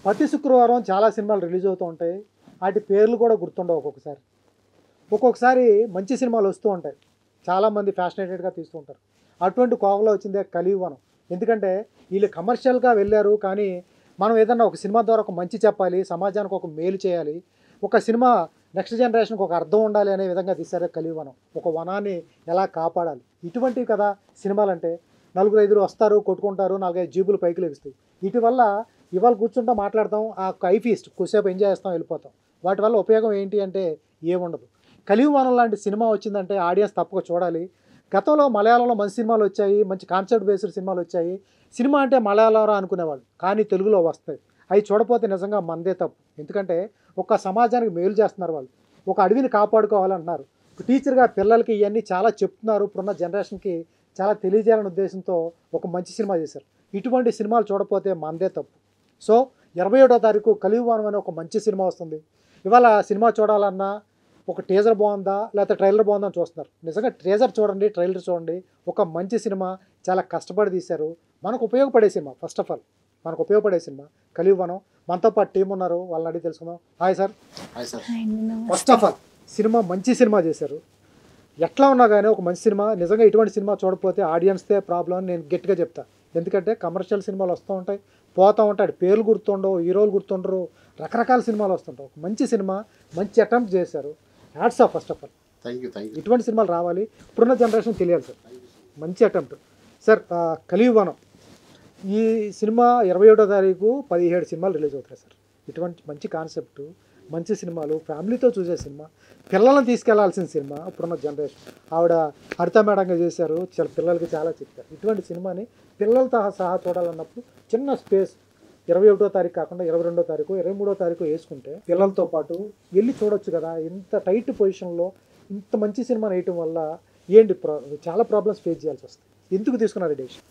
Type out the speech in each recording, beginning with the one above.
ప్రతి శుక్రవారం చాలా సినిమాలు రిలీజ్ అవుతూ ఉంటాయి. వాటి పేర్లు కూడా గుర్తుండవు ఒక్కొక్కసారి. ఒక్కొక్కసారి మంచి సినిమాలు వస్తూ ఉంటాయి. చాలామంది ఫ్యాషనేటెడ్గా తీస్తూ ఉంటారు. అటువంటి కోవలో వచ్చిందే కలియుగవనం. ఎందుకంటే వీళ్ళు కమర్షియల్గా వెళ్ళారు, కానీ మనం ఏదన్నా ఒక సినిమా ద్వారా ఒక మంచి చెప్పాలి, సమాజానికి ఒక మేలు చేయాలి, ఒక సినిమా నెక్స్ట్ జనరేషన్కి ఒక అర్థం ఉండాలి అనే విధంగా తీశారే కలియుగవనం. ఒక వనాన్ని ఎలా కాపాడాలి, ఇటువంటివి కదా సినిమాలంటే. నలుగురు ఐదుగురు వస్తారు, కొట్టుకుంటారు, 4-5 జీబులు పైకి లెగుస్తాయి. వీటి వల్ల ఇవాళ కూర్చుంటాం, మాట్లాడతాం, ఆ ఐఫీస్ట్ కొద్దిసేపు ఎంజాయ్ చేస్తాం, వెళ్ళిపోతాం. వాటి వల్ల ఉపయోగం ఏంటి అంటే ఏముండదు. కలియుగవనం లాంటి సినిమా వచ్చిందంటే ఆడియన్స్ తప్పక చూడాలి. గతంలో మలయాళంలో మంచి సినిమాలు వచ్చాయి, మంచి కాన్సెప్ట్ బేస్డ్ సినిమాలు వచ్చాయి. సినిమా అంటే మలయాళంలో అనుకునేవాళ్ళు, కానీ తెలుగులో వస్తాయి. అవి చూడపోతే నిజంగా మనదే తప్పు. ఎందుకంటే ఒక సమాజానికి మేలు చేస్తున్నారు వాళ్ళు, ఒక అడవిని కాపాడుకోవాలంటున్నారు. టీచర్గా పిల్లలకి ఇవన్నీ చాలా చెప్తున్నారు. ఇప్పుడున్న జనరేషన్కి చాలా తెలియజేయాలనే ఉద్దేశంతో ఒక మంచి సినిమా చేశారు. ఇటువంటి సినిమాలు చూడపోతే మనదే తప్పు. సో 21వ తారీఖు కలియుగవనం అనే ఒక మంచి సినిమా వస్తుంది. ఇవాళ సినిమా చూడాలన్నా ఒక టీజర్ బాగుందా లేకపోతే ట్రైలర్ బాగుందా అని చూస్తున్నారు. నిజంగా టీజర్ చూడండి, ట్రైలర్ చూడండి. ఒక మంచి సినిమా, చాలా కష్టపడి తీశారు. మనకు ఉపయోగపడే సినిమా. ఫస్ట్ ఆఫ్ ఆల్ మనకు ఉపయోగపడే సినిమా కలియుగవనం. మనతో పాటు టీం ఉన్నారు, వాళ్ళని అడిగి తెలుసుకుందాం. Hi sir. Hi sir. First of all cinema మంచి సినిమా చేశారు. ఎట్లా ఉన్నా కానీ ఒక మంచి సినిమా. నిజంగా ఇటువంటి సినిమా చూడకపోతే ఆడియన్స్దే ప్రాబ్లం అని నేను గట్టిగా చెప్తా. ఎందుకంటే కమర్షియల్ సినిమాలు వస్తూ ఉంటాయి, పోతూ ఉంటాయి, పేర్లు గుర్తుండవు, హీరోలు గుర్తుండరు, రకరకాల సినిమాలు వస్తుంటాయి. ఒక మంచి సినిమా, మంచి అటెంప్ట్ చేశారు. Hats off first of all. Thank you. ఇటువంటి సినిమాలు రావాలి, ఇప్పుడున్న జనరేషన్ తెలియాలి సార్. మంచి అటెంప్ట్ సార్. కలియుగవనం ఈ సినిమా 21వ తారీఖు 17 సినిమాలు రిలీజ్ అవుతాయి సార్. ఇటువంటి మంచి కాన్సెప్ట్, మంచి సినిమాలు, ఫ్యామిలీతో చూసే సినిమా, పిల్లల్ని తీసుకెళ్లాల్సిన సినిమా. ఇప్పుడున్న జనరేషన్ ఆవిడ హరిత మేడంగా చేశారు, చాలా పిల్లలకి చాలా చెప్పారు. ఇటువంటి సినిమాని పిల్లలతో సహా చూడాలన్నప్పుడు చిన్న స్పేస్ 21వ తారీఖు కాకుండా 22వ తారీఖు 23వ తారీఖు వేసుకుంటే పిల్లలతో పాటు వెళ్ళి చూడొచ్చు కదా. ఇంత టైట్ పొజిషన్లో ఇంత మంచి సినిమా వేయటం వల్ల ఏంటి చాలా ప్రాబ్లమ్స్ ఫేస్ చేయాల్సి వస్తుంది. ఎందుకు తీసుకున్నారు ఈ డెసిషన్?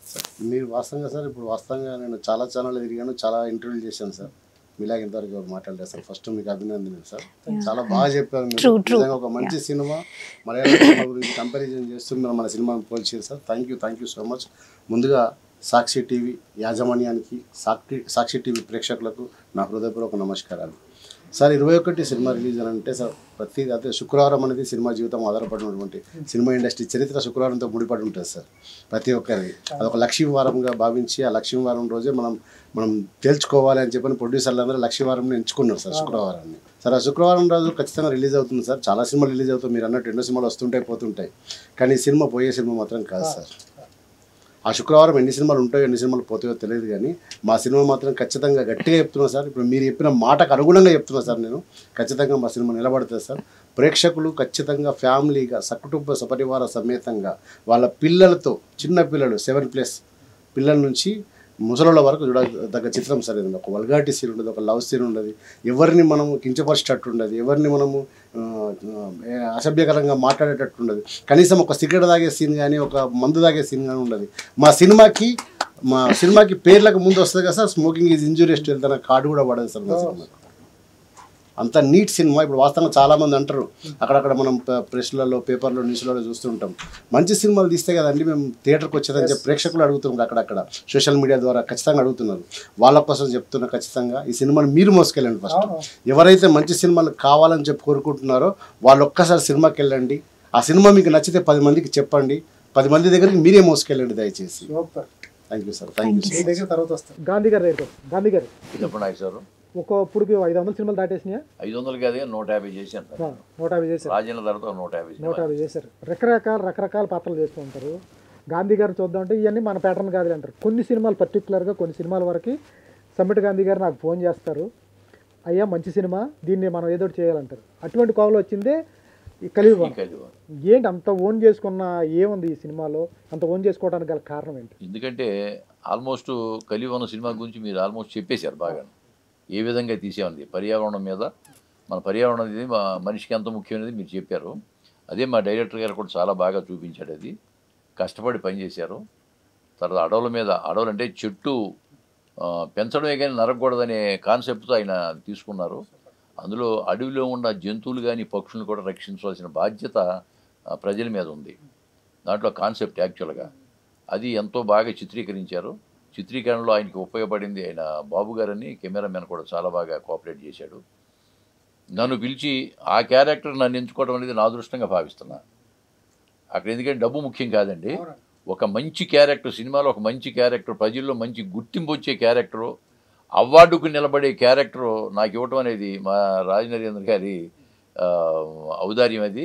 మీరు వాస్తవంగా సార్, ఇప్పుడు వాస్తవంగా నేను చాలా ఛానల్ తిరిగాను, చాలా ఇంటర్వ్యూలు చేశాను సార్. మీలాగ ఇంతవరకు ఎవరు మాట్లాడలేదు సార్. ఫస్ట్ మీకు అభినందనలు సార్. చాలా బాగా చెప్పారు మీరు. నిజంగా ఒక మంచి సినిమా, మలయాళ సినిమా గురించి కంపారిజన్ చేస్తూ మీరు మన సినిమాని పోల్చారు sir. Thank you so much. ముందుగా సాక్షి టీవీ యాజమాన్యానికి, సాక్షి టీవీ ప్రేక్షకులకు నా హృదయపూర్వక నమస్కారాలు సార్. 21 సినిమా రిలీజ్ అని అంటే సార్, అదే శుక్రవారం అనేది సినిమా జీవితం ఆధారపడినటువంటి సినిమా ఇండస్ట్రీ చరిత్ర శుక్రవారంతో ముడిపడి ఉంటుంది సార్. ప్రతి ఒక్కరికి అదొక లక్ష్మీవారంగా భావించి ఆ లక్ష్మీవారం రోజే మనం తేల్చుకోవాలి అని చెప్పని ప్రొడ్యూసర్లు అందరూ లక్ష్మీవారం ఎంచుకున్నారు సార్ శుక్రవారాన్ని. సార్ ఆ శుక్రవారం రోజు ఖచ్చితంగా రిలీజ్ అవుతుంది సార్. చాలా సినిమాలు రిలీజ్ అవుతాయి, మీరు అన్నట్టు ఎన్నో సినిమాలు వస్తుంటాయి పోతుంటాయి, కానీ ఈ సినిమా పోయే సినిమా మాత్రం కాదు సార్. ఆ శుక్రవారం ఎన్ని సినిమాలు ఉంటాయో ఎన్ని సినిమాలు పోతాయో తెలియదు, కానీ మా సినిమా మాత్రం ఖచ్చితంగా గట్టిగా చెప్తున్నా సార్. ఇప్పుడు మీరు చెప్పిన మాటకు అనుగుణంగా చెప్తున్నా సార్. నేను ఖచ్చితంగా మా సినిమా నిలబడుతుంది సార్. ప్రేక్షకులు ఖచ్చితంగా ఫ్యామిలీగా సకుటుంబ సపరివార సమేతంగా వాళ్ళ పిల్లలతో, చిన్న పిల్లలు 7+ పిల్లల నుంచి ముసలోళ్ళ వరకు చూడదగ్గ చిత్రం సార్. ఇది ఒక వల్గారిటీ సీన్ ఉండదు, ఒక లవ్ సీన్ ఉండదు, ఎవరిని మనము కించపరిచేటట్టు ఉండదు, ఎవరిని మనము అసభ్యకరంగా మాట్లాడేటట్టు ఉండదు, కనీసం ఒక సిగరెట్ తాగే సీన్ కానీ ఒక మందు తాగే సీన్ కానీ ఉండదు. మా సినిమాకి పేర్లకు ముందు వస్తుంది కదా sir, smoking is injurious to health అనే కార్డు కూడా పడదు సార్ మా సినిమా. అంత నీట్ సినిమా. ఇప్పుడు వాస్తవంగా చాలామంది అంటారు, అక్కడక్కడ మనం ప్రెస్లలో, పేపర్లో, న్యూస్లలో చూస్తుంటాం, మంచి సినిమాలు తీస్తే కదండి మేము థియేటర్కి వచ్చేదని చెప్పి ప్రేక్షకులు అడుగుతున్నారు. అక్కడక్కడ సోషల్ మీడియా ద్వారా ఖచ్చితంగా అడుగుతున్నారు. వాళ్ళ కోసం చెప్తున్నా, ఖచ్చితంగా ఈ సినిమాని మీరు మోసుకెళ్ళండి. ఫస్ట్ ఎవరైతే మంచి సినిమాలు కావాలని చెప్పి కోరుకుంటున్నారో వాళ్ళు ఒక్కసారి సినిమాకి వెళ్ళండి. ఆ సినిమా మీకు నచ్చితే 10 మందికి చెప్పండి, 10 మంది దగ్గరికి మీరే మోసుకెళ్ళండి దయచేసి. Thank you sir. గాంధీ గారు చెప్పండి. ఒకప్పుడుకి 500 సినిమాలు దాటేసినాయా? 500 కాదు, 150 చేశాను. 150 చేశారు. రాజేంద్ర తర్వాత 150 చేశారు. రకరకాల పాత్రలు చేస్తూ ఉంటారు. గాంధీ గారు చూద్దామంటే ఇవన్నీ మన ప్యాటర్న్ కాదు అంటారు. కొన్ని సినిమాలు పర్టికులర్గా కొన్ని సినిమాల వరకు సమ్మిట్ గాంధీ గారు నాకు ఫోన్ చేస్తారు, అయ్యా మంచి సినిమా, దీన్ని మనం ఏదో చేయాలంటారు. అటువంటి కోవలో వచ్చిందే ఈ కలియుగం. ఏంటి అంత ఓన్ చేసుకున్న ఏముంది ఈ సినిమాలో, అంత ఓన్ చేసుకోవడానికి గల కారణం ఏంటి? ఎందుకంటే ఆల్మోస్ట్ కలియుగం సినిమా గురించి మీరు ఆల్మోస్ట్ చెప్పేశారు బాగా. ఏ విధంగా తీసేమంది పర్యావరణం మీద, మన పర్యావరణం అనేది మనిషికి ఎంత ముఖ్యమైనది మీరు చెప్పారు. అదే మా డైరెక్టర్ గారు కూడా చాలా బాగా చూపించాడు. అది కష్టపడి పనిచేశారు. తర్వాత అడవులు అంటే చెట్టు పెంచడమే కానీ నరకూడదనే కాన్సెప్ట్తో ఆయన తీసుకున్నారు. అందులో అడవిలో ఉన్న జంతువులు కానీ పక్షులను కూడా రక్షించవలసిన బాధ్యత ప్రజల మీద ఉంది. దాంట్లో కాన్సెప్ట్ యాక్చువల్గా అది ఎంతో బాగా చిత్రీకరించారు. చిత్రీకరణలో ఆయనకి ఉపయోగపడింది ఆయన బాబు గారని కెమెరామెన్ కూడా చాలా బాగా కోఆపరేట్ చేశాడు. నన్ను పిలిచి ఆ క్యారెక్టర్ నన్ను ఎంచుకోవడం అనేది నా అదృష్టంగా భావిస్తున్నా. అక్కడ ఎందుకంటే డబ్బు ముఖ్యం కాదండి, ఒక మంచి క్యారెక్టర్, సినిమాలో ఒక మంచి క్యారెక్టర్, ప్రజల్లో మంచి గుర్తింపు వచ్చే క్యారెక్టరు, అవార్డుకు నిలబడే క్యారెక్టరు నాకు ఇవ్వటం అనేది మా రాజనరేంద్ర గారి ఔదార్యం. అది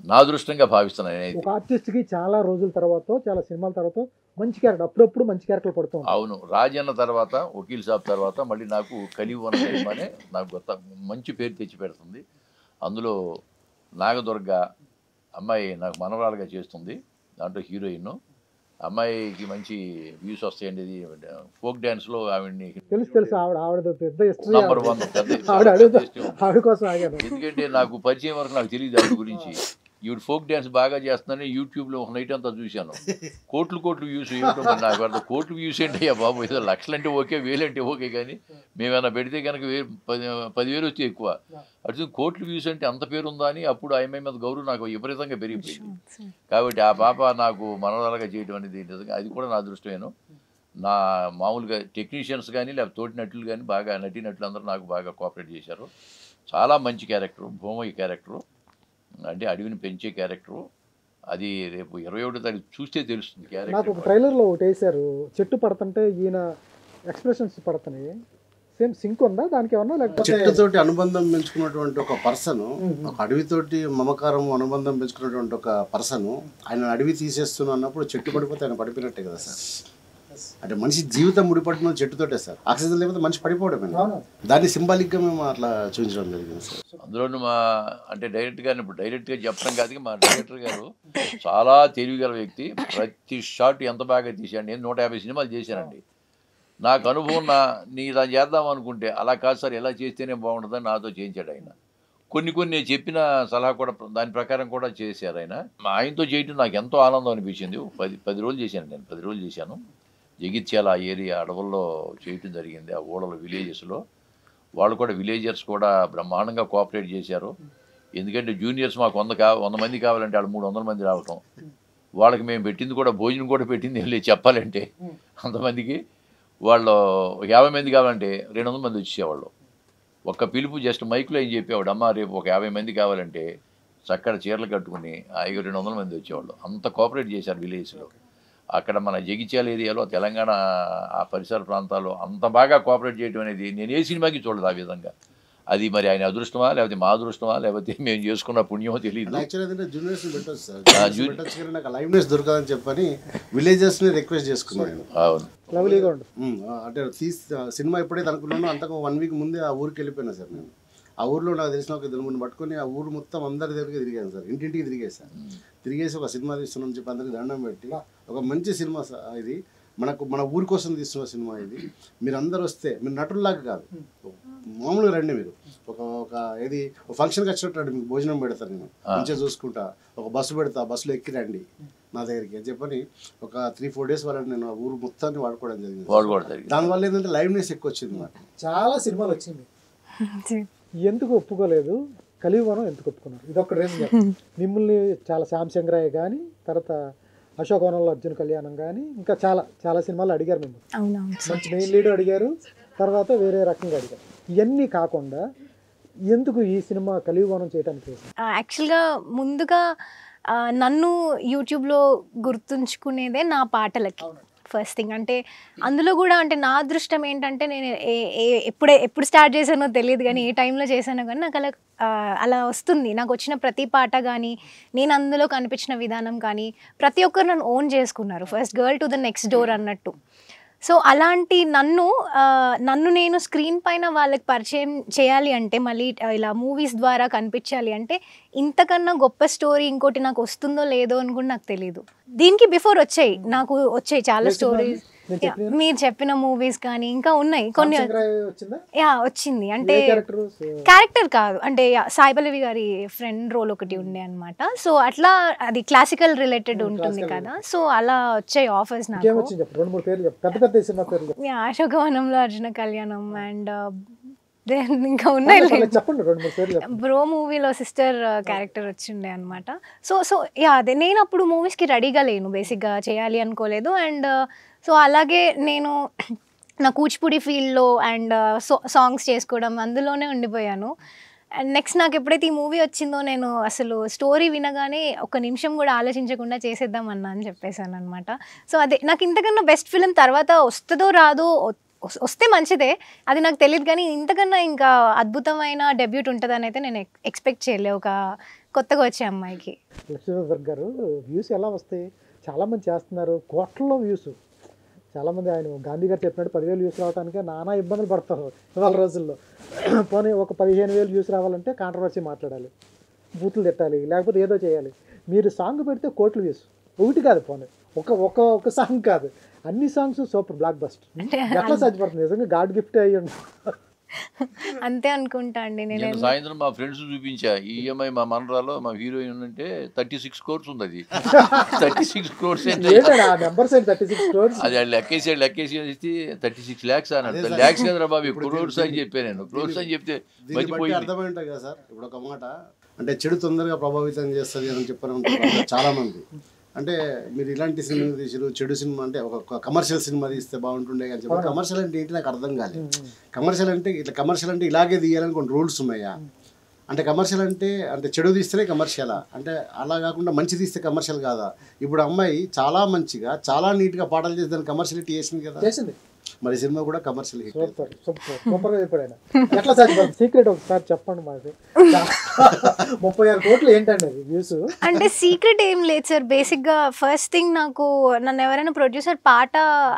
నా అదృష్టంగా భావిస్తున్నాను నేనైతే. ఒక ఆర్టిస్ట్కి చాలా రోజుల తర్వాత, చాలా సినిమాల తర్వాత మంచి క్యారెక్టర్, అప్పుడప్పుడు మంచి క్యారెక్టర్ పడుతుంది. అవును, రాజన్న తర్వాత, వకీల్ సాబ్ తర్వాత మళ్ళీ నాకు కలియుగ సినిమానే నాకు కొత్త మంచి పేరు తెచ్చి పెడుతుంది. అందులో నాగదుర్గ అమ్మాయి నాకు మనవరాలుగా చేస్తుంది, దాంట్లో హీరోయిన్. అమ్మాయికి మంచి వ్యూస్ వస్తాయండి. ఇది ఫోక్ డ్యాన్స్లో ఆవిడ్ని తెలుసు ఆవిడ పెద్ద హిస్టరీ. నంబర్ 1 ఆవిడ కోసం ఆగాను. ఎందుకంటే నాకు పరిచయం వరకు నాకు తెలియదు ఆవిడ గురించి. ఈవిడ ఫోక్ డ్యాన్స్ బాగా చేస్తుందని యూట్యూబ్లో ఒక నైట్ అంతా చూశాను. కోట్లు వ్యూస్ ఇవ్వటం, మరి నాకు అర్థం కోట్లు వ్యూస్ ఏంటయ్యా బాబు, ఏదో లక్షలంటే ఓకే, వేలంటే ఓకే, కానీ మేమైనా పెడితే కనుక 10,000 వచ్చి ఎక్కువ. అటు కోట్లు వ్యూస్ అంటే అంత పేరు ఉందా అని అప్పుడు ఆమె మీద గౌరవం నాకు విపరీతంగా పెరిగిపోయింది. కాబట్టి ఆ పాప నాకు మనవరాలుగా చేయడం అనేది నిజంగా అది కూడా నా అదృష్టమేను. నా మామూలుగా టెక్నీషియన్స్ కానీ లేకపోతే తోటి నటులు కానీ బాగా నటీనటులు అందరూ నాకు బాగా కోఆపరేట్ చేశారు. చాలా మంచి క్యారెక్టరు, భూమయ్య క్యారెక్టరు, అంటే అడవిని పెంచే క్యారెక్టరు. అది రేపు 21వ తారీఖు చూస్తే తెలుస్తుంది నాకు క్యారెక్టర్. ఒక ట్రైలర్లో ఒకటి వేశారు, చెట్టు పడుతుంటే ఈయన ఎక్స్ప్రెషన్స్ పడుతున్నాయి. సేమ్ సింక్ ఉందా దానికి ఏమన్నా, లేకపోతే చెట్టుతోటి అనుబంధం పెంచుకున్నటువంటి ఒక పర్సన్, ఒక అడవితోటి మమకారం అనుబంధం పెంచుకున్నటువంటి ఒక పర్సన్ ఆయన అడవి తీసేస్తున్నా అన్నప్పుడు చెట్టు పడిపోతే ఆయన పడిపోయినట్టే కదా సార్. అంటే మనిషి జీవితం ముడిపడిన చెట్టుతోటే సార్. ఆక్సిజన్ లేకపోతే మనిషి పడిపోవడమే. దాన్ని సింబాలిక్గా మేము అట్లా చూపించడం జరిగింది సార్. అందులోనూ మా అంటే డైరెక్ట్గా ఇప్పుడు డైరెక్ట్గా చెప్పడం కాదు, మా డైరెక్టర్ గారు చాలా తెలివిగల వ్యక్తి. ప్రతి షాట్ ఎంత బాగా తీశాడు. నేను 150 సినిమాలు చేశానండి. నాకు అనుభవం నీ ఇలా చేద్దాం అనుకుంటే అలా కాదు సార్, ఎలా చేస్తేనే బాగుంటుందని నాతో చేయించాడు ఆయన. కొన్ని చెప్పిన సలహా కూడా దాని ప్రకారం కూడా చేశారు ఆయన. ఆయనతో చేయటం నాకు ఎంతో ఆనందం అనిపించింది. 10 రోజులు చేశాను నేను, 10 రోజులు చేశాను. జగిత్యాల ఆ ఏరియా అడవుల్లో చేయటం జరిగింది. ఆ ఊళ్ళలో విలేజెస్లో వాళ్ళు కూడా విలేజర్స్ కూడా బ్రహ్మాండంగా కోఆపరేట్ చేశారు. ఎందుకంటే జూనియర్స్ మాకు 100 మంది కావాలంటే వాళ్ళు 300 మంది రావటం, వాళ్ళకి మేము పెట్టింది కూడా భోజనం కూడా పెట్టింది వెళ్ళి చెప్పాలంటే అంతమందికి. వాళ్ళు 50 మంది కావాలంటే 200 మంది వచ్చేవాళ్ళు. ఒక్క పిలుపు జస్ట్ మైక్లో ఏం చెప్పేవాడు, అమ్మ రేపు ఒక 50 మంది కావాలంటే చక్కటి చీరలు కట్టుకుని 200 మంది వచ్చేవాళ్ళు. అంత కోఆపరేట్ చేశారు విలేజ్లో. అక్కడ మన జగిత్యాల ఏరియాలో, తెలంగాణ ఆ పరిసర ప్రాంతాల్లో అంత బాగా కోఆపరేట్ చేయడం అనేది నేను ఏ సినిమాకి చూడదు ఆ విధంగా. అది మరి ఆయన అదృష్టమా లేకపోతే మా అదృష్టమా లేకపోతే మేము చేసుకున్న పుణ్యమో తెలియదు. యాక్చువల్లీ జూనియర్స్ పెట్టచ్చు సార్, నాకు లైవ్నెస్ దొరకదని చెప్పని విలేజర్స్ని రిక్వెస్ట్ చేసుకున్నాను. అవును, లవ్లీగా ఉండు. అంటే సినిమా ఎప్పుడైతే అనుకున్నానో అంతకు 1 వీక్ ముందే ఆ ఊరికి వెళ్ళిపోయినా సార్. నేను ఆ ఊర్లో నాకు తెలిసిన ఒక 2-3 పట్టుకొని ఆ ఊరు మొత్తం అందరి దగ్గరికి తిరిగాను సార్. ఇంటింటికి తిరిగేసాను. తిరిగేసి ఒక సినిమా తీస్తున్నాం చెప్పి అందరికి దండం పెట్టి, ఒక మంచి సినిమా ఇది, మన ఊరి కోసం తీస్తున్న సినిమా ఇది, మీరు అందరు వస్తే, మీరు నటుల్లాగా కాదు, మామూలుగా రండి, మీరు ఒక ఏది ఒక ఫంక్షన్కి వచ్చినట్టు రండి, మీకు భోజనం పెడతాను, నేను మంచిగా చూసుకుంటా, ఒక బస్సు పెడతా, బస్సులో ఎక్కి రండి నా దగ్గరికి అని చెప్పని ఒక 3-4 డేస్ వాళ్ళని నేను ఆ ఊరు మొత్తాన్ని వాడుకోవడం జరిగింది. దానివల్ల ఏంటంటే లైవ్నెస్ ఎక్కువ వచ్చింది నాకు. చాలా సినిమాలు వచ్చింది, ఎందుకు ఒప్పుకోలేదు? కలియుగం ఎందుకు ఒప్పుకున్నారు? ఇదొక్కటి రీజన్. మిమ్మల్ని చాలా శాంశంకరయ్య కానీ, తర్వాత అశోకవనంలో అర్జున్ కళ్యాణం కానీ, ఇంకా చాలా సినిమాలు అడిగారు మిమ్మల్ని. మంచి మెయిన్ లీడ్ అడిగారు, తర్వాత వేరే రకంగా అడిగారు. ఇవన్నీ కాకుండా ఎందుకు ఈ సినిమా కలియుగం చేయడానికి? యాక్చువల్గా ముందుగా నన్ను యూట్యూబ్లో గుర్తుంచుకునేదే నా పాటలకి. ఫస్ట్ థింగ్ అంటే అందులో కూడా అంటే నా అదృష్టం ఏంటంటే నేను ఎప్పుడు స్టార్ట్ చేశానో తెలియదు, కానీ ఏ టైంలో చేశానో కానీ నాకు అలా వస్తుంది. నాకు వచ్చిన ప్రతి పాట కానీ, నేను అందులో కనిపించిన విధానం కానీ, ప్రతి ఒక్కరు నన్ను ఓన్ చేసుకున్నారు. First girl to the next door అన్నట్టు. సో అలాంటి నన్ను నేను స్క్రీన్ పైన వాళ్ళకి పరిచయం చేయాలి అంటే, మళ్ళీ ఇలా మూవీస్ ద్వారా కనిపించాలి అంటే, ఇంతకన్నా గొప్ప స్టోరీ ఇంకోటి నాకు వస్తుందో లేదో అని కూడా నాకు తెలీదు. దీనికి బిఫోర్ వచ్చాయి చాలా స్టోరీస్, మీరు చెప్పిన మూవీస్ కానీ ఇంకా ఉన్నాయి కొన్ని. వచ్చింది అంటే క్యారెక్టర్ కాదు, అంటే సాయి పల్లవి గారి ఫ్రెండ్ రోల్ ఒకటి ఉండే అనమాట. సో అట్లా అది క్లాసికల్ రిలేటెడ్ ఉంటుంది కదా, సో అలా వచ్చాయి ఆఫర్స్ నాకు. అశోకవనంలో అర్జున కళ్యాణం అండ్ ఇంకా ఉన్నాయి. బ్రో మూవీలో సిస్టర్ క్యారెక్టర్ వచ్చిండే అనమాట. సో అదే నేను అప్పుడు మూవీస్కి రెడీగా లేను, బేసిక్గా చేయాలి అనుకోలేదు. అండ్ సో అలాగే నేను నా కూచిపూడి ఫీల్డ్లో అండ్ సాంగ్స్ చేసుకోవడం అందులోనే ఉండిపోయాను. అండ్ నెక్స్ట్ నాకు ఎప్పుడైతే ఈ మూవీ వచ్చిందో నేను అసలు స్టోరీ వినగానే ఒక నిమిషం కూడా ఆలోచించకుండా చేసేద్దామన్నా అని చెప్పేశాను అనమాట. సో అదే నాకు ఇంతకన్నా బెస్ట్ ఫిలిం తర్వాత వస్తుందో రాదో, వస్తే మంచిదే, అది నాకు తెలియదు, కానీ ఇంతకన్నా ఇంకా అద్భుతమైన డెబ్యూట్ ఉంటుందని అయితే నేను ఎక్స్పెక్ట్ చేయలే ఒక కొత్తగా వచ్చే అమ్మాయికి. లక్ష్మీవర్ధన్ గారు వ్యూస్ ఎలా వస్తాయి? చాలామంది చేస్తున్నారు, కోట్లలో వ్యూస్. చాలామంది ఆయన గాంధీ గారు చెప్పినట్టు 10,000 వ్యూస్ రావడానికే నానా ఇబ్బందులు పడతారు ఇవాళ రోజుల్లో. పోనీ ఒక 15,000 వ్యూస్ రావాలంటే కాంట్రవర్సీ మాట్లాడాలి, బూతులు తిట్టాలి, లేకపోతే ఏదో చేయాలి. మీరు సాంగ్ పెడితే కోట్ల వ్యూస్, ఒకటి కాదు, పోనీ ఒక సాంగ్ కాదు, అన్ని సాంగ్స్ సూపర్ బ్లాక్ బస్టర్. ఎట్లా సాధ్యపడుతుంది? నిజంగా గాడ్ గిఫ్ట్ అయ్యి అంతే అనుకుంటా అండి. నేను సాయంత్రం మా ఫ్రెండ్స్ చూపించా, ఈఎంఐ మా మనరాలో మా హీరోయిన్ అంటే 36 crores ఉంది. అది 36 crores అది లెక్కేసి 36 lakhs అన్నట్టు. ల్యాక్స్ కదరా బాబు, క్రోర్స్ అని చెప్పాను నేను. క్రోర్స్ అని చెప్తే అర్థమైంది కదా సార్. ఇప్పుడు ఒక మాట అంటే చెడు తొందరగా ప్రభావితం చేస్తుంది అని చెప్పారు చాలా మంది. అంటే మీరు ఇలాంటి సినిమా తీసారు, చెడు సినిమా అంటే ఒక కమర్షియల్ సినిమా తీస్తే బాగుంటుండే అని చెప్పి. కమర్షియల్ అంటే ఏంటి నాకు అర్థం కాలేదు. కమర్షియల్ అంటే ఇలాగే తీయాలని కొన్ని రూల్స్ ఉన్నాయా? అంటే కమర్షియల్ అంటే చెడు తీస్తేనే కమర్షియలా? అంటే అలా కాకుండా మంచి తీస్తే కమర్షియల్ కాదా? ఇప్పుడు అమ్మాయి చాలా మంచిగా చాలా నీట్గా పాటలు చేసి దాన్ని కమర్షియలిటీ చేసింది కదా. చేసింది. మరి సినిమా కూడా కమర్షియల్ హిట్. సూపర్గా చెప్పాడు. ఎట్లా సాధ్యపడుతుంది? సీక్రెట్ ఒకసారి చెప్పండి మాకు. 36 కోట్లు ఏంటండి అది వ్యూస్? అంటే సీక్రెట్ ఏం లేదు సార్. బేసిక్గా ఫస్ట్ థింగ్, నన్ను ఎవరైనా ప్రొడ్యూసర్ పాట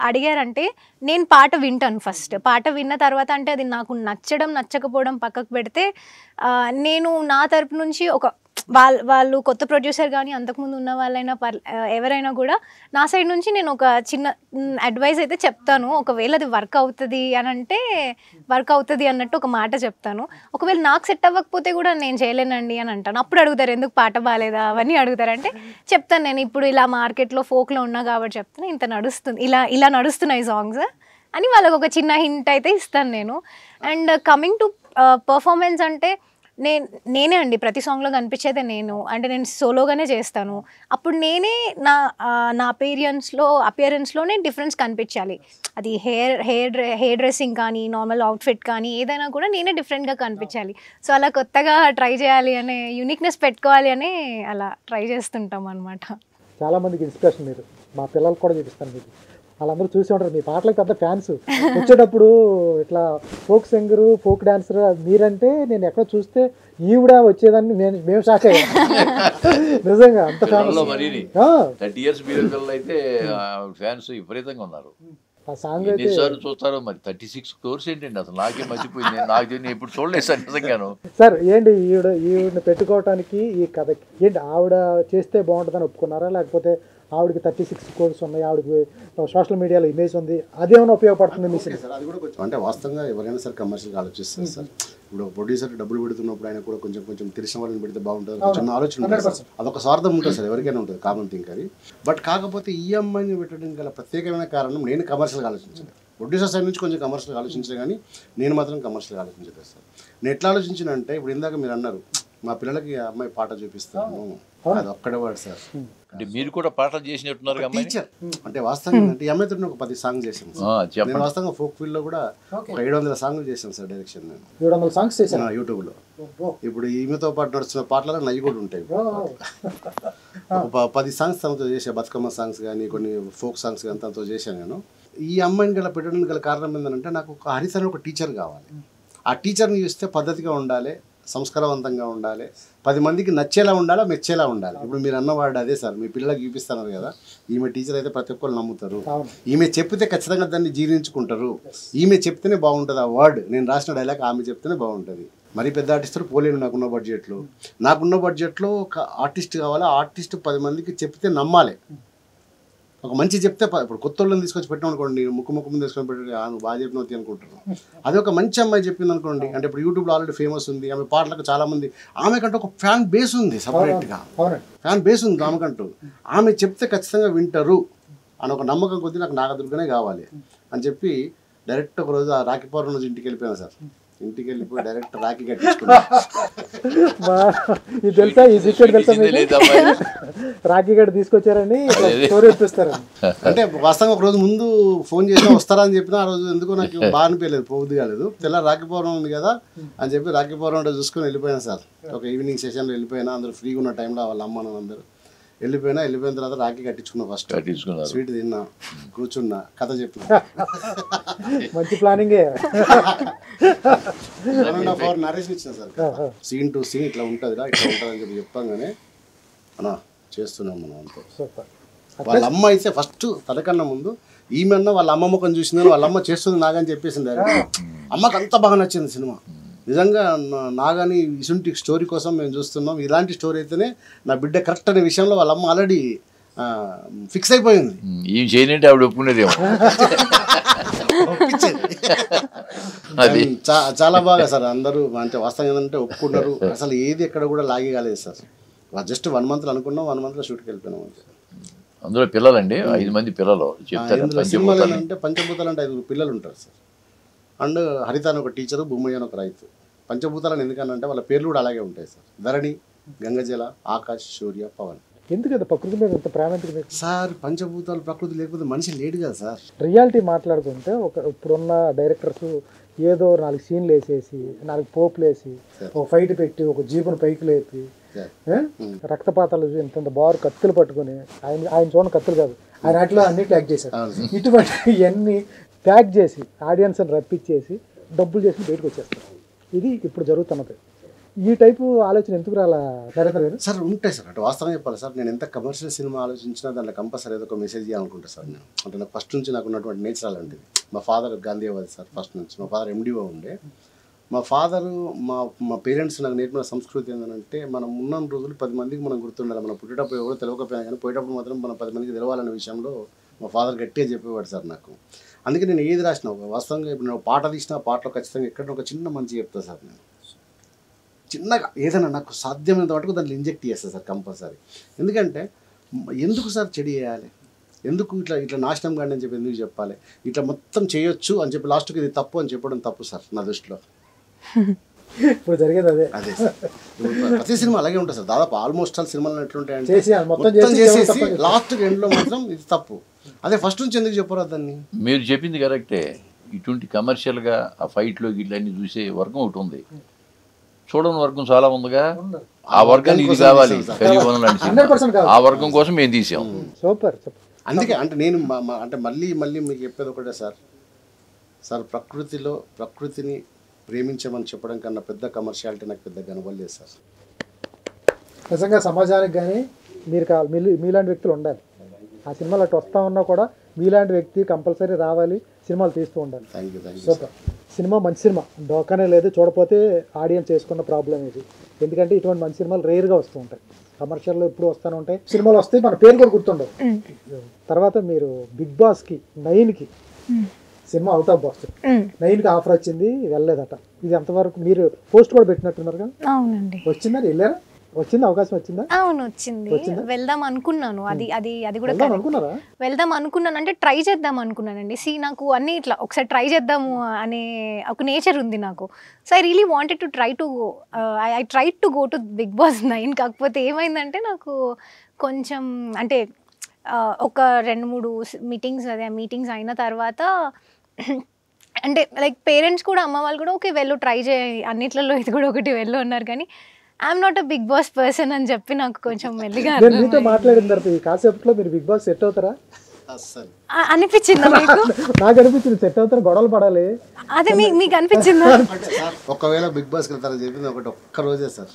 అడిగారంటే నేను పాట వింటాను. ఫస్ట్ పాట విన్న తర్వాత అంటే అది నాకు నచ్చడం నచ్చకపోవడం పక్కకు పెడితే, నేను నా తరపు నుంచి వాళ్ళు కొత్త ప్రొడ్యూసర్ కానీ అంతకుముందు ఉన్న వాళ్ళైనా ఎవరైనా కూడా నా సైడ్ నుంచి నేను ఒక చిన్న అడ్వైస్ అయితే చెప్తాను. ఒకవేళ అది వర్క్ అవుతుంది అని అంటే వర్క్ అవుతుంది అన్నట్టు ఒక మాట చెప్తాను. ఒకవేళ నాకు సెట్ అవ్వకపోతే కూడా నేను చేయలేనండి అని అంటాను. అప్పుడు అడుగుతారు ఎందుకు పాట బాగాలేదా అవన్నీ అడుగుతారు. అంటే చెప్తాను నేను ఇప్పుడు ఇలా మార్కెట్లో ఫోక్లో ఉన్నా కాబట్టి చెప్తాను, ఇంత నడుస్తుంది, ఇలా నడుస్తున్నాయి సాంగ్స్ అని వాళ్ళకి ఒక చిన్న హింట్ అయితే ఇస్తాను నేను. అండ్ కమింగ్ టు పర్ఫార్మెన్స్ అంటే నేనే అండి ప్రతి సాంగ్లో కనిపించేదే నేను. అంటే నేను సోలోగానే చేస్తాను. అప్పుడు నేనే నా అపియరెన్స్లోనే డిఫరెన్స్ కనిపించాలి. అది హెయిర్ డ్రెస్సింగ్ కానీ నార్మల్ అవుట్ఫిట్ కానీ ఏదైనా కూడా నేనే డిఫరెంట్గా కనిపించాలి. సో అలా కొత్తగా ట్రై చేయాలి అనే యూనిక్నెస్ పెట్టుకోవాలి అని అలా ట్రై చేస్తుంటాం అనమాట. చాలామందికి ఇన్స్పిరేషన్ మీరు, మా పిల్లలకు కూడా చూపిస్తాను. మీకు వాళ్ళందరూ చూసి ఉంటారు, మీ పాటలకు పెద్ద ఫ్యాన్స్. వచ్చేటప్పుడు ఇట్లా ఫోక్ సింగరు, ఫోక్ డాన్సర్ మీరంటే నేను ఎక్కడ చూస్తే ఈవిడ వచ్చేదాన్ని మేము షాక్ అయ్యాం. నిజంగా అంత ఫ్యాన్స్. 30 years అయితే ఫ్యాన్స్ విపరీతంగా ఉన్నారు. ఆ సాంగ్ అయితే చూస్తారు. మరి 36 crores ఏంటండి అసలు, నాకే మర్చిపోయింది. నాకు ఇప్పుడు చూడలేదు సార్ నిజంగాను. సార్ ఏంటి ఈవిడని పెట్టుకోవటానికి ఈ కథకి ఏంటి ఆవిడ చేస్తే బాగుంటుందని ఒప్పుకున్నారా, లేకపోతే ఆవిడకి 36 crores ఉన్నాయి, ఆవిడకి సోషల్ మీడియాలో ఇమేజ్ ఉంది, అదేమైనా ఉపయోగపడుతుంది మీ సార్? అది కూడా కొంచెం అంటే వాస్తవంగా ఎవరైనా సరే కమర్షియల్గా ఆలోచిస్తారు సార్. ఇప్పుడు ప్రొడ్యూసర్ డబ్బులు పెడుతున్నప్పుడు ఆయన కూడా కొంచెం తెలిసిన వాళ్ళని పెడితే బాగుంటుంది, చిన్న ఆలోచన ఉంటుంది. అదొక స్వార్థం ఉంటుంది సార్, ఎవరికైనా ఉంటుంది, కామన్ థింగ్ అది. బట్ కాకపోతే ఈ అమ్మాయిని పెట్టడం గల ప్రత్యేకమైన కారణం నేను కమర్షియల్గా ఆలోచించలేదు. ప్రొడ్యూసర్ సైడ్ నుంచి కొంచెం కమర్షియల్గా ఆలోచించే కానీ నేను మాత్రం కమర్షియల్గా ఆలోచించలేదు సార్. నేను ఎట్లా ఆలోచించానంటే, ఇప్పుడు ఇందాక మీరు అన్నారు మా పిల్లలకి అమ్మాయి పాట చూపిస్తాను, అది ఒక్కడే వాడు సార్. అంటే మీరు కూడా పాటలు చేసినట్టున్నారు. టీచర్ అంటే వాస్తవంగా ఏంటంటే ఈ అమ్మాయితో ఒక 10 సాంగ్స్ చేశాను సార్. నేను వాస్తవంగా ఫోక్ ఫీల్డ్ లో కూడా ఒక 700 సాంగ్లు చేశాను సార్ డైరెక్షన్. నేను 700 సాంగ్స్ చేశాను యూట్యూబ్ లో. ఇప్పుడు ఈమెతో పాటు నడుస్తున్న పాటలలో నయ్యి కూడా ఉంటాయి. ఒక 10 సాంగ్స్ తనతో చేసా, బతుకమ్మ సాంగ్స్ కానీ కొన్ని ఫోక్ సాంగ్స్ కానీ తనతో చేశాను నేను. ఈ అమ్మాయిని గల పెట్టడానికి గల కారణం ఏంటంటే, నాకు ఒక హరిత అని ఒక టీచర్ కావాలి. ఆ టీచర్ని చూస్తే పద్ధతిగా ఉండాలి, సంస్కారవంతంగా ఉండాలి, 10 మందికి నచ్చేలా ఉండాలి, మెచ్చేలా ఉండాలి. ఇప్పుడు మీరు అన్నవాడు అదే సార్, మీ పిల్లలకు చూపిస్తున్నారు కదా, ఈమె టీచర్ అయితే ప్రతి ఒక్కరు నమ్ముతారు, ఈమె చెప్తే ఖచ్చితంగా దాన్ని జీర్ణించుకుంటారు, ఈమె చెప్తేనే బాగుంటుంది. ఆ వర్డ్ నేను రాసిన డైలాగ్ ఆమె చెప్తేనే బాగుంటుంది. మరీ పెద్ద ఆర్టిస్టులు పోలేను నాకున్న బడ్జెట్లో ఒక ఆర్టిస్ట్ కావాలి. ఆ ఆర్టిస్ట్ 10 మందికి చెప్తే నమ్మాలి. ఒక మంచి చెప్తే ఇప్పుడు కొత్త వాళ్ళని తీసుకొచ్చి పెట్టాం అనుకోండి, ముక్కు ముందు తీసుకొని పెట్టి నువ్వు బాగా చెప్పినవుతి అనుకుంటారు. అది ఒక మంచి అమ్మాయి చెప్పింది అనుకోండి, అంటే ఇప్పుడు యూట్యూబ్లో ఆల్రెడీ ఫేమస్ ఉంది, ఆమె పాటలకు చాలామంది, ఆమెకంటూ ఒక ఫ్యాన్ బేస్ ఉంది, సపరేట్గా ఫ్యాన్ బేస్ ఉంది ఆమెకంటూ. ఆమె చెప్తే ఖచ్చితంగా వింటారు అని ఒక నమ్మకం కొద్దీ నాకు నాగదుర్గనే కావాలి అని చెప్పి డైరెక్ట్ ఒక రోజు ఆ రాఖీ పౌర్ణమి రోజు ఇంటికి వెళ్ళిపోయాను సార్. ఇంటికి వెళ్ళిపోయి డైరెక్ట్ రాఖీ కట్టించుకున్నా. ఇది తెలుసా, ఈ సీక్రెట్ తెలుసా మీకు? రాఖీ గడ్డ తీసుకొచ్చారని స్టోరీ ఇప్పిస్తారు. అంటే వాస్తవంగా ఒక రోజు ముందు ఫోన్ చేసినా వస్తారా అని చెప్పినా ఆ రోజు ఎందుకో నాకు బాగా అనిపించలేదు, పోవద్దు కాలేదు. తెల్ల రాఖీ పౌర్ణమి ఉంది కదా అని చెప్పి రాఖీ పౌర్ణమి చూసుకొని వెళ్ళిపోయాను సార్. ఒక ఈవినింగ్ సెషన్లో వెళ్ళిపోయినా, అందరూ ఫ్రీగా ఉన్న టైంలో వాళ్ళ అమ్మ అందరూ వెళ్ళిపోయిన తర్వాత రాఖీ కట్టించుకున్నా. ఫస్ట్ స్వీట్ తిన్నా, కూర్చున్నా, కథ చెప్పిన. మంచి ప్లానింగే. 1.5 hours నరేషన్ ఇచ్చిన సార్. సీన్ టు సీన్ ఇట్లా ఉంటుంది అని చెప్పి చెప్పంగానే అన్నా చేస్తున్నాం మనం అంతే. వాళ్ళ అమ్మ అయితే ఫస్ట్ తనకన్నా ముందు ఈమెన్న వాళ్ళ అమ్మ ముఖం చూసిందని వాళ్ళ అమ్మ చేస్తుంది నాగని చెప్పేసింది. అమ్మకి అంత బాగా నచ్చింది సినిమా. నిజంగా నాగాని ఇసుంటి స్టోరీ కోసం మేము చూస్తున్నాం, ఇలాంటి స్టోరీ అయితేనే నా బిడ్డ కరెక్ట్ అనే విషయంలో వాళ్ళ అమ్మ ఆల్రెడీ ఫిక్స్ అయిపోయింది. ఏం చేయనంటే ఆవిడ ఒప్పుకునేదేమో. చాలా బాగా సార్ అందరూ అంటే వాస్తవం ఏంటంటే ఒప్పుకున్నారు. అసలు ఏది ఎక్కడ కూడా లాగే కాలేదు సార్. జస్ట్ 1 month అనుకున్నాం, 1 month షూట్కి వెళ్ళిపోయినాం అంతే. అందులో పిల్లలండి 5 మంది పిల్లలు చెప్తారు. సినిమాలు అంటే పంచభూతాలు అంటే 5 పిల్లలు ఉంటారు సార్. అండ్ హరిత అని ఒక టీచరు, భూమయ్య అని ఒక రైతు. పంచభూతాలను ఎందుకనంటే వాళ్ళ పేర్లు కూడా అలాగే ఉంటాయి సార్. ధరణి, గంగజల, ఆకాశ్, సూర్య, పవన్. ఎందుకంటే ప్రకృతి మీద ఎంత ప్రేమ సార్? పంచభూతాలు ప్రకృతి లేకపోతే మనిషి లేడు కదా సార్. రియాలిటీ మాట్లాడుకుంటే ఇప్పుడున్న డైరెక్టర్స్ ఏదో 4 సీన్లు వేసేసి 4 పోపులు వేసి ఒక ఫైట్ పెట్టి ఒక జీపును పైకి లేపి రక్తపాతాలు ఇంత బారు కత్తులు పట్టుకుని ఆయన చూడండి, కత్తులు కాదు ఆయన అట్లా అన్నిట్లో యాక్ట్ చేశారు. ఇటువంటి ఇవన్నీ ప్యాక్ చేసి ఆడియన్స్ని రప్పించేసి డబ్బులు చేసి బయటకు వచ్చేస్తారు. ఇది ఇప్పుడు జరుగుతున్నది. ఈ టైపు ఆలోచన ఎందుకు రాలా నరేంద్ర గారు? సార్ ఉంటాయి సార్. అంటే వాస్తవం చెప్పాలి సార్, నేను ఎంత కమర్షియల్ సినిమా ఆలోచించినా దాంట్లో కంపల్సరీ ఏదో ఒక మెసేజ్ ఇవ్వాలనుకుంటా సార్ నేను. అంటే నాకు ఫస్ట్ నుంచి నాకు ఉన్నటువంటి నేచర్ అలాంటిది. మా ఫాదర్ గాంధీవాది సార్ ఫస్ట్ నుంచి. మా ఫాదర్ MDO ఉండే. మా ఫాదరు మా పేరెంట్స్ నాకు నేర్పిన సంస్కృతి ఏంటంటే మనం ఉన్న రోజులు 10 మందికి మనం గుర్తుండాలి. మనం పుట్టేటప్పుడు ఎవరో తెలియకపోయినా కానీ పోయేటప్పుడు మాత్రం మనం 10 మందికి తెలవాలనే విషయంలో మా ఫాదర్ గట్టిగా చెప్పేవాడు సార్ నాకు. అందుకే నేను ఏది రాసినా వాస్తవంగా ఇప్పుడు నేను పాట తీసిన పాటలో ఖచ్చితంగా ఎక్కడ ఒక చిన్న మంచి చెప్తాను సార్. నేను చిన్నగా ఏదైనా నాకు సాధ్యమైనంత వరకు దాంట్లో ఇంజెక్ట్ చేస్తాను సార్ కంపల్సరీ. ఎందుకంటే ఎందుకు సార్ చెడు చేయాలి, ఎందుకు ఇట్లా నాశనం కానీ అని చెప్పి ఎందుకు చెప్పాలి, ఇట్లా మొత్తం చేయొచ్చు అని చెప్పి లాస్ట్కి ఇది తప్పు అని చెప్పడం తప్పు సార్ నా దృష్టిలో. ఇప్పుడు జరిగేది అదే సార్. ప్రతి సినిమా అలాగే ఉంటుంది సార్. దాదాపు ఆల్మోస్ట్ ఆల్ సినిమాలు ఎట్లుంటాయంటే మొత్తం చేసేసి లాస్ట్ ఎండ్లో మాత్రం ఇది తప్పు. అదే ఫస్ట్ నుంచి ఎందుకు చెప్పరు దాన్ని? మీరు చెప్పింది కరెక్టే. ఇటువంటి కమర్షియల్గా ఆ ఫైట్లో ఇట్లన్నీ చూసే వర్గం ఒకటి ఉంది, చూడని వర్గం చాలా ఉందిగా. ఆ వర్గాన్ని ఇది కావాలి, కలియుగం లాంటి సినిమా. ఆ వర్గం కోసం మేము తీసాం. సూపర్. అందుకే అంటే నేను అంటే మళ్ళీ మీకు చెప్పేది ఒకటే సార్, ప్రకృతిని ప్రేమించమని చెప్పడం కన్నా పెద్ద కమర్షియాలిటీ నాకు పెద్ద కనబడలేదు సార్. నిజంగా సమాజానికి కానీ మీలాంటి వ్యక్తులు ఉండాలి. ఆ సినిమాలు అటు వస్తూ ఉన్నా కూడా మీలాంటి వ్యక్తి కంపల్సరీ రావాలి, సినిమాలు తీస్తూ ఉండాలి. సూపర్. సినిమా మంచి సినిమా, డోకానే లేదు. చూడపోతే ఆడియన్స్ చేసుకున్న ప్రాబ్లం ఇది. ఎందుకంటే ఇటువంటి మంచి సినిమాలు రేర్గా వస్తూ ఉంటాయి. కమర్షియల్లో ఎప్పుడు వస్తూనే ఉంటాయి. సినిమాలు వస్తాయి, మన పేరు కూడా గుర్తుండవు. తర్వాత మీరు బిగ్ బాస్కి 9కి సినిమా అవుట్ ఆఫ్ బాక్స్ 9కి ఆఫర్ వచ్చింది, వెళ్ళలేదట. ఇది ఎంతవరకు మీరు పోస్ట్ కూడా పెట్టినట్టున్నారు కదా? అవునండి. వచ్చిందా? వెళ్ళారా? వచ్చింది, అవకాశం వచ్చిందా? అవును వచ్చింది. వెళ్దాం అనుకున్నాను. అది కూడా అనుకున్నారా? వెళ్దాం అనుకున్నాను, అంటే ట్రై చేద్దాం అనుకున్నానండి. నాకు అన్ని ఇట్లా ఒకసారి ట్రై చేద్దాము అనే ఒక నేచర్ ఉంది నాకు. So I really wanted to try to go to Bigg Boss 9. కాకపోతే ఏమైందంటే నాకు కొంచెం అంటే ఒక 2-3 మీటింగ్స్ అయిన తర్వాత అంటే లైక్ పేరెంట్స్ కూడా, అమ్మ వాళ్ళు కూడా ఓకే వెళ్ళు ట్రై చేయి, అన్నిట్లలో ఇది కూడా ఒకటి వెళ్ళు అన్నారు. కానీ I'm not a Bigg Boss person అని చెప్పి నాకు కొంచెం మెల్లిగా మీతో మాట్లాడిన తర్వాత ఈ కాన్సెప్ట్లో మీరు బిగ్ బాస్ సెట్ అవుతారా అనిపించిందా మీకు? నాకు అనిపించింది సెట్ అవుతారు, గొడవలు పడాలి. అదే మీకు అనిపించిందా? ఒకవేళ బిగ్ బాస్కి వెళ్తారని చెప్పింది ఒక్క రోజే సార్,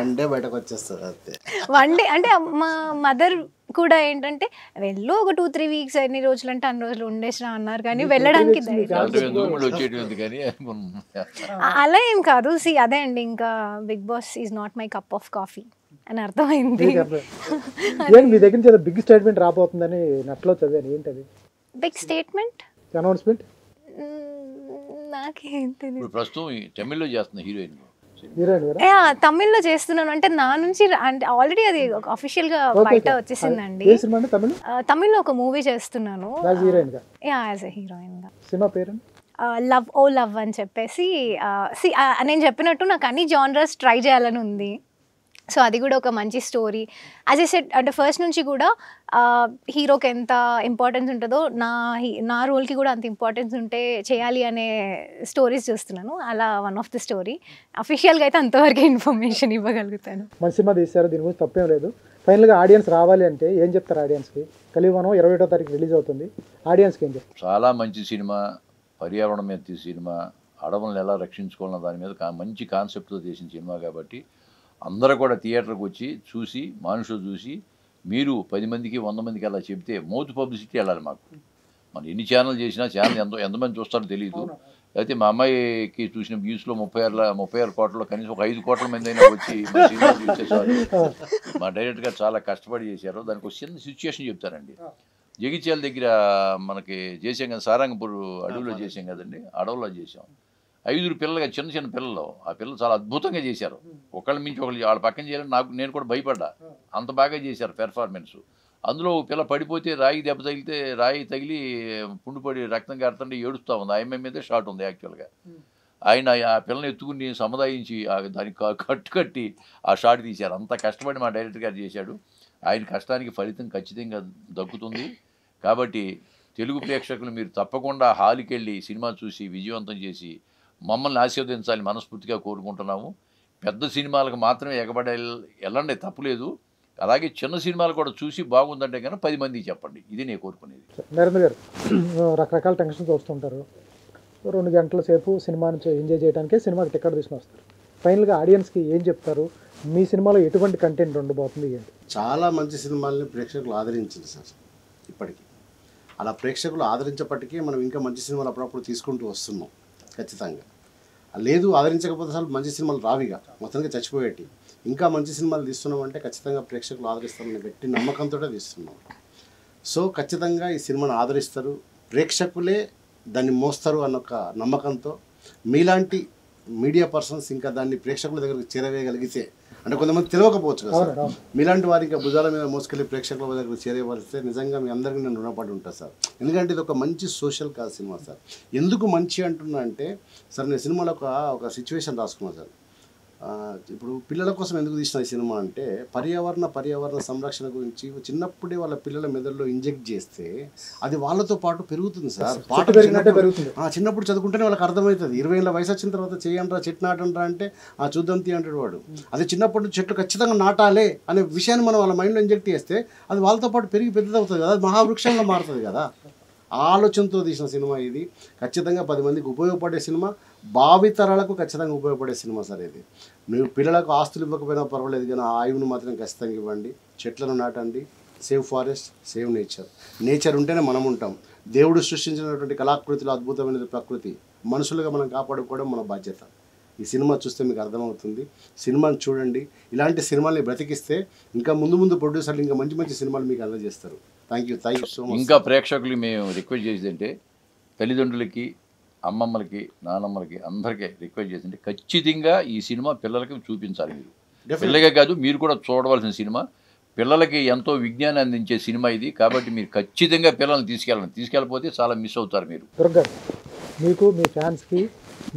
1 day బయటకు వచ్చేస్తారు అంతే. 1 day అంటే మా మదర్ కూడా ఏంటంటే వెళ్ళు ఒక 2-3 weeks, ఎన్ని రోజులు అంటే అన్ని రోజులు ఉండేసినా అన్నారు. కానీ వెళ్ళడానికి అలా ఏం కాదు. అదే అండి, ఇంకా Bigg Boss is not my cup of coffee అని అర్థమైంది. మీ దగ్గర నుంచి బిగ్ స్టేట్మెంట్ రాబోతుందని నెట్లో చదివాను. ఏంటది బిగ్ స్టేట్మెంట్? అనౌన్స్మెంట్ నాకేం తెలియదు. ప్రస్తుతం తమిళ్లో చేస్తున్న హీరోయిన్ తమిళ్లో చేస్తున్నాను. అంటే నా నుంచి అంటే ఆల్రెడీ అది అఫీషియల్ గా బయట వచ్చేసిందండి. తమిళ్లో ఒక మూవీ చేస్తున్నాను యాజ్ ఎ హీరోయిన్ గా. సినిమా పేరు లవ్ ఓ లవ్ అని చెప్పేసి నేను చెప్పినట్టు నాకు అన్ని జానరస్ ట్రై చేయాలని ఉంది. సో అది కూడా ఒక మంచి స్టోరీ. యాజ్ ఐ సెడ్ అంటే ఫస్ట్ నుంచి కూడా హీరోకి ఎంత ఇంపార్టెన్స్ ఉంటుందో నా రోల్కి కూడా అంత ఇంపార్టెన్స్ ఉంటే చేయాలి అనే స్టోరీస్ చూస్తున్నాను. అలా వన్ ఆఫ్ ది స్టోరీ. అఫీషియల్గా అయితే అంతవరకు ఇన్ఫర్మేషన్ ఇవ్వగలుగుతాను. మంచి సినిమా తీశారు, దీని గురించి తప్పేం లేదు. ఫైనల్గా ఆడియన్స్ రావాలి అంటే ఏం చెప్తారు ఆడియన్స్కి? కలియుగం 21వ తారీఖు రిలీజ్ అవుతుంది, ఆడియన్స్కి ఏం చెప్తారు? చాలా మంచి సినిమా, పర్యావరణం మీద తీసిన సినిమా, అడవులను ఎలా రక్షించుకోవాలన్న దాని మీద మంచి కాన్సెప్ట్తో తీసిన సినిమా కాబట్టి అందరూ కూడా థియేటర్కి వచ్చి చూసి, మనుషులు చూసి, మీరు 10 మందికి 100 మందికి అలా చెప్తే మౌత్ పబ్లిసిటీ వెళ్ళాలి మాకు. మనం ఎన్ని ఛానల్ చేసినా ఛానల్ ఎంతమంది చూస్తారో తెలియదు. అయితే మా అమ్మాయికి చూసిన వ్యూస్లో 36 కోట్లలో కనీసం ఒక 5 కోట్ల మంది అయినా వచ్చి మా సినిమా చూసేసారు. మా డైరెక్టర్ గారు చాలా కష్టపడి చేశారు. దానికి ఒక చిన్న సిచ్యుయేషన్ చెప్తారండి. జగిత్యాల దగ్గర మనకి చేసాం కదా, సారంగపూర్ అడవిలో చేసాం కదండి, అడవులో చేసాం. 5 పిల్లలుగా చిన్న పిల్లలు, ఆ పిల్లలు చాలా అద్భుతంగా చేశారు. ఒకళ్ళ మించి ఒకళ్ళు వాళ్ళ పక్కన చేయాలని నేను కూడా భయపడ్డా, అంత బాగా చేశారు పెర్ఫార్మెన్స్. అందులో పిల్ల పడిపోతే రాయి దెబ్బ తగిలితే రాయి తగిలి పుండుపడి రక్తం కారుతుంటే ఏడుస్తూ ఉంది. ఆ అమ్మాయి మీదే షాట్ ఉంది యాక్చువల్గా. ఆయన ఆ పిల్లని ఎత్తుకుని సముదాయించి దానికి కట్టి ఆ షాట్ తీశారు. అంత కష్టపడి మా డైరెక్టర్ గారు చేశాడు. ఆయన కష్టానికి ఫలితం ఖచ్చితంగా దక్కుతుంది. కాబట్టి తెలుగు ప్రేక్షకులు మీరు తప్పకుండా హాల్కి వెళ్ళి సినిమా చూసి విజయవంతం చేసి మమ్మల్ని ఆశీర్వదించాలని మనస్ఫూర్తిగా కోరుకుంటున్నాము. పెద్ద సినిమాలకు మాత్రమే ఎగబడి వెళ్ళండి, తప్పులేదు. అలాగే చిన్న సినిమాలు కూడా చూసి బాగుందంటే కనుక 10 మందికి చెప్పండి. ఇది నేను కోరుకునేది. నరేంద్ర గారు, రకరకాల టెన్షన్స్ వస్తుంటారు. 2 గంటల సేపు సినిమాని ఎంజాయ్ చేయడానికే సినిమాకి టికెట్ తీసుకుని వస్తారు. ఫైనల్గా ఆడియన్స్కి ఏం చెప్తారు? మీ సినిమాలో ఎటువంటి కంటెంట్ ఉండబోతుంది ఏంటి? చాలా మంచి సినిమాల్ని ప్రేక్షకులు ఆదరించింది సార్ ఇప్పటికీ. అలా ప్రేక్షకులు ఆదరించేపటికీ మనం ఇంకా మంచి సినిమాలు అప్పుడప్పుడు తీసుకుంటూ వస్తున్నాం. ఖచ్చితంగా లేదు, ఆదరించకపోతే అసలు మంచి సినిమాలు రావిగా, మొత్తానికి చచ్చిపోయేటి. ఇంకా మంచి సినిమాలు తీస్తున్నామంటే ఖచ్చితంగా ప్రేక్షకులు ఆదరిస్తారని గట్టి నమ్మకంతో తీస్తున్నాం. సో ఖచ్చితంగా ఈ సినిమాను ఆదరిస్తారు, ప్రేక్షకులే దాన్ని మోస్తారు అన్న ఒక నమ్మకంతో మీలాంటి మీడియా పర్సన్స్ ఇంకా దాన్ని ప్రేక్షకుల దగ్గరకు చేరవేయగలిగితే, అంటే కొంతమంది తెలియకపోవచ్చు కదా సార్, మీలాంటి వారికి భుజాల మీద మోసుకెళ్ళి ప్రేక్షకుల దగ్గరకు చేరవలిస్తే నిజంగా మీ అందరికీ నేను రుణపడి ఉంటాను సార్. ఎందుకంటే ఇది ఒక మంచి సోషల్ కాజ్ సినిమా సార్. ఎందుకు మంచి అంటున్నా అంటే సార్, నేను సినిమాలో ఒక సిచ్యువేషన్ రాసుకున్నాను సార్. ఇప్పుడు పిల్లల కోసం ఎందుకు తీసిన ఈ సినిమా అంటే పర్యావరణ సంరక్షణ గురించి చిన్నప్పుడే వాళ్ళ పిల్లల మెదడులో ఇంజెక్ట్ చేస్తే అది వాళ్ళతో పాటు పెరుగుతుంది సార్. చిన్నప్పుడు చదువుకుంటేనే వాళ్ళకి అర్థమవుతుంది. 20 ఏళ్ళ వయసు వచ్చిన తర్వాత చేయండిరా, చెట్టు నాటండ్రా అంటే చూద్దాం తీ అంటాడు వాడు. అదే చిన్నప్పుడు చెట్లు ఖచ్చితంగా నాటాలే అనే విషయాన్ని మనం వాళ్ళ మైండ్లో ఇంజెక్ట్ చేస్తే అది వాళ్ళతో పాటు పెరిగి పెద్దదవుతుంది కదా, అది మహావృక్షంగా మారుతుంది కదా. ఆ ఆలోచనతో తీసిన సినిమా ఇది. ఖచ్చితంగా 10 మందికి ఉపయోగపడే సినిమా, భావితరాలకు ఖచ్చితంగా ఉపయోగపడే సినిమా సార్ ఇది. మీరు పిల్లలకు ఆస్తులు ఇవ్వకపోయినా పర్వాలేదు కానీ ఆ ఆయువును మాత్రం ఖచ్చితంగా ఇవ్వండి. చెట్లను నాటండి. Save forest, save nature. Nature ఉంటేనే మనం ఉంటాం. దేవుడు సృష్టించినటువంటి కళాకృతిలో అద్భుతమైనది ప్రకృతి. మనుషులుగా మనం కాపాడుకోవడం మన బాధ్యత. ఈ సినిమా చూస్తే మీకు అర్థమవుతుంది. సినిమాని చూడండి. ఇలాంటి సినిమాల్ని బ్రతికిస్తే ఇంకా ముందు ప్రొడ్యూసర్లు ఇంకా మంచి సినిమాలు మీకు అందజేస్తారు. Thank you so much. ఇంకా ప్రేక్షకులు మేము రిక్వెస్ట్ చేసేదంటే, తల్లిదండ్రులకి, అమ్మమ్మలకి, నానమ్మలకి అందరికీ రిక్వెస్ట్ చేసింది, ఖచ్చితంగా ఈ సినిమా పిల్లలకి చూపించాలి. మీరు పిల్లలకే కాదు, మీరు కూడా చూడవలసిన సినిమా. పిల్లలకి ఎంతో విజ్ఞానం అందించే సినిమా ఇది. కాబట్టి మీరు ఖచ్చితంగా పిల్లల్ని తీసుకెళ్ళకపోతే చాలా మిస్ అవుతారు మీరు. దుర్గా, మీకు మీ ఫ్యాన్స్కి,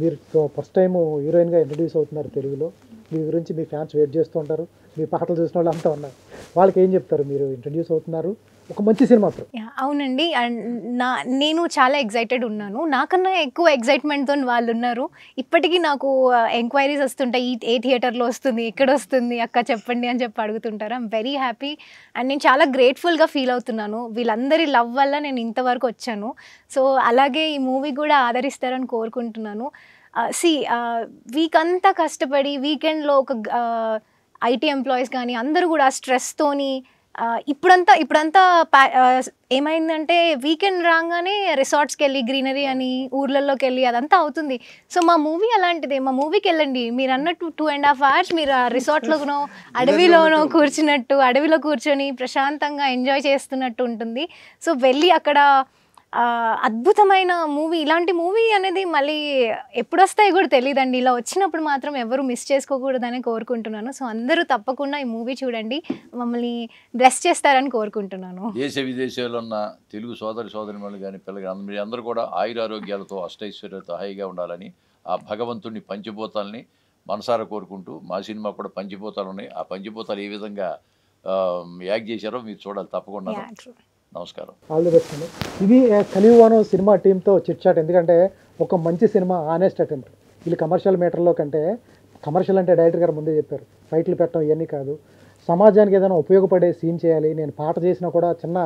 మీరు ఫస్ట్ టైం హీరోయిన్గా ఇంట్రడ్యూస్ అవుతున్నారు తెలుగులో, మీ గురించి మీ ఫ్యాన్స్ వెయిట్ చేస్తూ ఉంటారు. మీ పాటలు చూసిన వాళ్ళు అంతా ఉన్నారు. వాళ్ళకి ఏం చెప్తారు? మీరు ఇంట్రడ్యూస్ అవుతున్నారు ఒక మంచి సినిమాతో. అవునండి, అండ్ నేను చాలా ఎగ్జైటెడ్ ఉన్నాను. నాకన్నా ఎక్కువ ఎగ్జైట్మెంట్తో వాళ్ళు ఉన్నారు. ఇప్పటికీ నాకు ఎంక్వైరీస్ వస్తుంటాయి, ఏ థియేటర్లో వస్తుంది, ఎక్కడ వస్తుంది అక్క చెప్పండి అని చెప్పి అడుగుతుంటారు. ఐఎమ్ వెరీ హ్యాపీ అండ్ నేను చాలా గ్రేట్ఫుల్గా ఫీల్ అవుతున్నాను. వీళ్ళందరి లవ్ వల్ల నేను ఇంతవరకు వచ్చాను. సో అలాగే ఈ మూవీ కూడా ఆదరిస్తారని కోరుకుంటున్నాను. వీక్ అంతా కష్టపడి వీకెండ్లో ఒక ఐటీ ఎంప్లాయీస్ కానీ అందరూ కూడా స్ట్రెస్తోని ఇప్పుడంతా ఏమైందంటే వీకెండ్ రాగానే రిసార్ట్స్కి వెళ్ళి గ్రీనరీ అని ఊర్లలోకి వెళ్ళి అదంతా అవుతుంది. సో మా మూవీ అలాంటిదే. మా మూవీకి వెళ్ళండి, మీరు అన్నట్టు 2.5 hours మీరు ఆ రిసార్ట్లోనో అడవిలో కూర్చుని ప్రశాంతంగా ఎంజాయ్ చేస్తున్నట్టు ఉంటుంది. సో వెళ్ళి అక్కడ అద్భుతమైన మూవీ. ఇలాంటి మూవీ అనేది మళ్ళీ ఎప్పుడు వస్తాయో కూడా తెలియదండి. ఇలా వచ్చినప్పుడు మాత్రం ఎవరు మిస్ చేసుకోకూడదని కోరుకుంటున్నాను. సో అందరూ తప్పకుండా ఈ మూవీ చూడండి, మమ్మల్ని బ్లెస్ చేస్తారని కోరుకుంటున్నాను. దేశ విదేశాల్లో ఉన్న తెలుగు సోదరిమణులు కానీ పిల్లలు మీరు అందరూ కూడా ఆయురారోగ్యాలతో అష్టైశ్వర్యాలతో హాయిగా ఉండాలని ఆ భగవంతుడిని పంచభూతాలని మనసారా కోరుకుంటూ, మా సినిమా కూడా పంచభూతాలు ఉన్నాయి. ఆ పంచభూతాలు ఏ విధంగా యాక్ట్ చేశారో మీరు చూడాలి తప్పకుండా. నమస్కారం. ఆల్ ది బెస్ట్ అండి. ఇది కలియుగం సినిమా టీంతో చిట్చాట్. ఎందుకంటే ఒక మంచి సినిమా ఆనెస్ట్ అటెంప్ట్. వీళ్ళు కమర్షియల్ మీటర్లో కంటే, కమర్షియల్ అంటే డైరెక్టర్ గారు ముందే చెప్పారు, ఫైట్లు పెట్టడం ఇవన్నీ కాదు, సమాజానికి ఏదైనా ఉపయోగపడే సీన్ చేయాలి, నేను పాట చేసినా కూడా చిన్న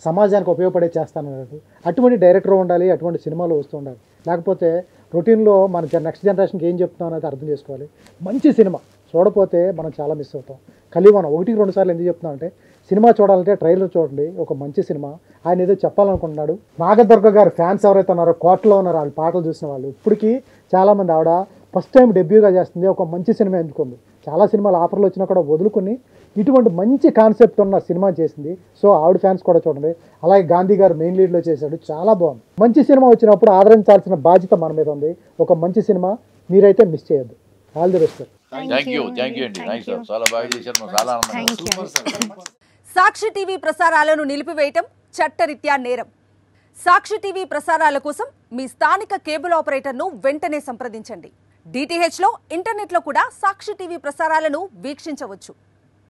సమాజానికి ఉపయోగపడే చేస్తాను అన్నట్టు. అటువంటి డైరెక్టర్ ఉండాలి, అటువంటి సినిమాలు వస్తూ ఉండాలి. లేకపోతే రొటీన్లో మన నెక్స్ట్ జనరేషన్కి ఏం చెప్తున్నాం అనేది అర్థం చేసుకోవాలి. మంచి సినిమా చూడపోతే మనం చాలా మిస్ అవుతాం. కలియుగం 1-2 సార్లు ఎందుకు చెప్తున్నాం అంటే, సినిమా చూడాలంటే ట్రైలర్ చూడండి, ఒక మంచి సినిమా. ఆయన ఏదో చెప్పాలనుకుంటున్నాడు. నాగదుర్గ గారు ఫ్యాన్స్ ఎవరైతే ఉన్నారో కోటలో ఉన్నారో వాళ్ళ పాటలు చూసిన వాళ్ళు ఇప్పటికీ చాలామంది, ఆవిడ ఫస్ట్ టైం డెబ్యూగా చేస్తుంది, ఒక మంచి సినిమా ఎంచుకుంది. చాలా సినిమాలు ఆఫర్లు వచ్చినా కూడా వదులుకుని ఇటువంటి మంచి కాన్సెప్ట్ ఉన్న సినిమా చేసింది. సో ఆవిడ ఫ్యాన్స్ కూడా చూడండి. అలాగే గాంధీ గారు మెయిన్ లీడ్లో చేశాడు, చాలా బాగుంది. మంచి సినిమా వచ్చినప్పుడు ఆదరించాల్సిన బాధ్యత మన మీద ఉంది. ఒక మంచి సినిమా మీరైతే మిస్ చేయొద్దు. All the best sir. Thank you అండి. థ్యాంక్స్ సార్, చాలా బాగా చేశారు. చాలా ఆనందంగా. సాక్షి టీవీ ప్రసారాలను నిలిపివేయటం చట్టరీత్యా నేరం. సాక్షి టీవీ ప్రసారాల కోసం మీ స్థానిక కేబుల్ ఆపరేటర్ను వెంటనే సంప్రదించండి. DTHలో ఇంటర్నెట్లో కూడా సాక్షి టీవీ ప్రసారాలను వీక్షించవచ్చు.